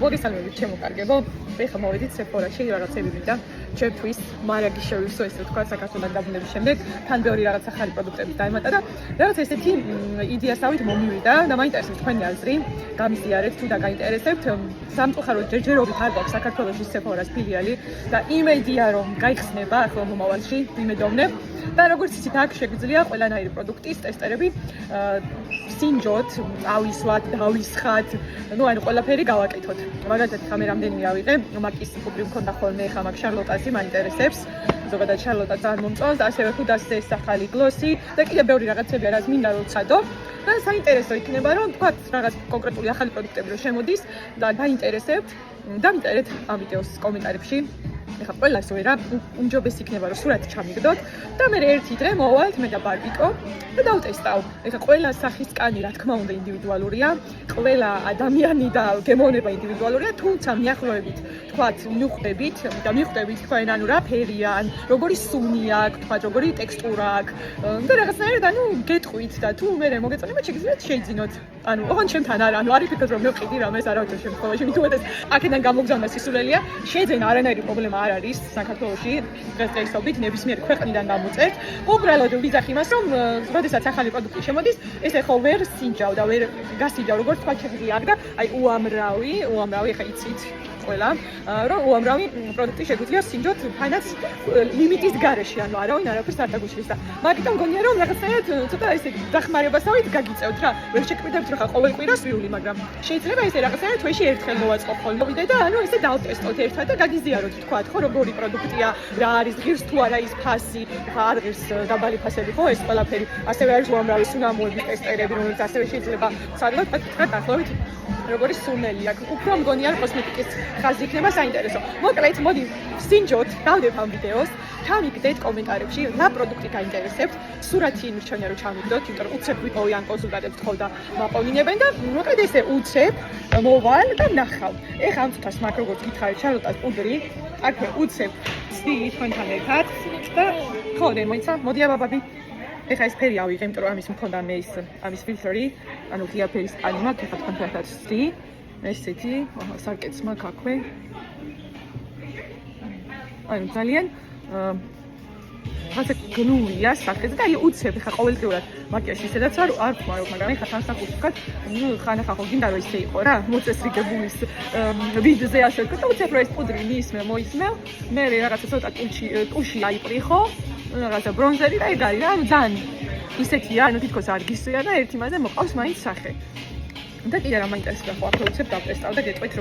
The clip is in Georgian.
მოგესალმებით ჩემო კარგებო. ეხლა მოვედით Sephora-ში რაღაცები მინდა ჩემთვის მარაგი შევივსო ესე თქვა საქართველოს დაბრუნების შემდეგ თან ბევრი რაღაც ახალი პროდუქტები დაემატა და რაღაც ესეთი იდეასავით მომივიდა და მაინტერესებს თქვენი აზრი გამიზიარეთ თუ დაგაინტერესებთ სამწუხაროდ ჯერჯერობით არ გვაქვს საქართველოში Sephora-ს ფილიალი და იმედია რომ გაიხსნება ახლა მომავალში იმედოვნებ და როგორც იცით აქ შეგვიძლია ყველანაირი პროდუქტის ტესტერები სინჯოთ, ავისვათ, დავისხათ, ну ანუ ყველაფერი გავაკეთოთ. მაგალითად ხა მე რამდენიმე ავიღე, მაკის პუდრი მქონდა ხოლმე, ხა მაგ შარლოტასი მაინტერესებს. ზოგადად შარლოტა ძალიან მომწონს, ასევე ჰუდასზე ეს ახალი გლოსი და კიდევ ბევრი რაღაცები რაც მინდა რომ ვცადო. და საინტერესო იქნება რომ თქვა რაღაც კონკრეტული ახალი პროდუქტები რომ შემოდის და გაინტერესებთ, დამიწერეთ ამ ვიდეოს კომენტარებში. ეხლა ყველას ვერა უმჯობესი იქნება რომ სურათი ჩამიგდოთ და მე ერთი დღე მოვალთ მე და ბარბიკო და დავტესტავ. ეხლა ყველა სახის კანი რა თქმა უნდა ინდივიდუალურია, ყველა ადამიანი და გემოვნება ინდივიდუალურია, თუმცა მიახლოებით თქვათ მიხვდებით და მიხვდებით თქვენ ანუ რა ფერია, ან როგორი სუნი აქვს, თქვათ როგორი ტექსტურა აქვს და რაღაცნაირად ანუ გეტყვით და თუ მე მოგეწონებათ შეგიძლიათ შეიძინოთ. ანუ ოღონდ ჩემთან არა, ანუ არ იფიქროთ რომ მე ვყიდი რამეს არავითარ შემთხვევაში, მით უმეტეს აქედან გამოგზავნა სისულელია, შეძენ არანაირი პრობლემა არ არის საქართველოში დღესდღეობით ნებისმიერ ქვეყნიდან გამოწერთ. უბრალოდ ვიძახ იმას, რომ როდესაც ახალი პროდუქტი შემოდის, ესე ხო ვერ სინჯავ და ვერ გასინჯავ, როგორც თქვა შეგვიძლია აქ და აი უამრავი, ეხა იცით ყველა, რომ უამრავი პროდუქტი შეგვიძლია სინჯოთ თანაც ლიმიტის გარეშე, ანუ არავინ არაფერს არ დაგუშლის და მაგიტომ მგონია რომ რაღაცნაირად ცოტა ესე დახმარებასავით გაგიწევთ რა. ვერ შეკრიბდებთ რა ყოველ კვირას ვიული, მაგრამ შეიძლება ესე რაღაცნაირად თვეში ერთხელ მოვაწყო ხოლმე. მოვიდე და ანუ ესე დავტესტოთ ერთად და გაგიზიაროთ თქვათ ხო როგორი პროდუქტია, რა არის ღირს თუ არა ის ფასი, არ ღირს დაბალი ფასები ხო ეს ყველაფერი. ასევე არის უამრავი სუნამოების ტესტერები, რომელიც ასევე შეიძლება სადღაც თქვათ ახლავით როგორი სუნელი აქვს. უფრო მგონია რომ კოსმეტიკის ხაზი იქნება საინტერესო. მოკლედ, მოდი სინჯოთ, დავდებ ამ ვიდეოს, ჩამიგდეთ კომენტარებში, რა პროდუქტი გაინტერესებთ, სურათი მირჩენია რომ ჩამიგდოთ, იმიტომ რომ უცებ ვიპოვი ან კონსულტანტებს თხოვ და მაყოლინებენ და მოკლედ ესე უცებ მოვალ და ნახავ. ეხა ამ წუთას მაგ როგორც გითხარით, შარლოტას პუდრი, აქვე უცებ ცდი თქვენთან ერთად და ხო, მოიცა, მოდი აბაბაბი. ეხა ეს ფერი ავიღე, იმიტომ რომ ამის მქონდა მე ის ამის ფილტრი, ანუ ღია ფერის კანი მაქვს, ეხა თქვენთან ერთად ცდი. ესეთი, სარკეც მაქვს აქვე. ანუ ძალიან ასე გლუვია სახეზე და აი უცებ ხა ყოველდღიურად მაკიაჟი ისედაც არ ვხმარობ, მაგრამ ეხა თანსახურში ვქარ, ნუ ხანახა ხო გინდა რომ ისე იყო რა, მოწესრიგებულის ვიდზე ასე ვქო და უცებ რომ ეს პუდრი მისმე მოისმევ, მე რაღაცა ცოტა ტუში აიპრიხო, რაღაცა ბრონზერი და ეგ არის რა, ძალიან ისეთია, ანუ თითქოს არ გისვია და ერთ იმაზე მოყავს მაინც სახე. და კიდე რა მაინტერესებს ხო აქ უცებ დავტესტავ და გეტყვით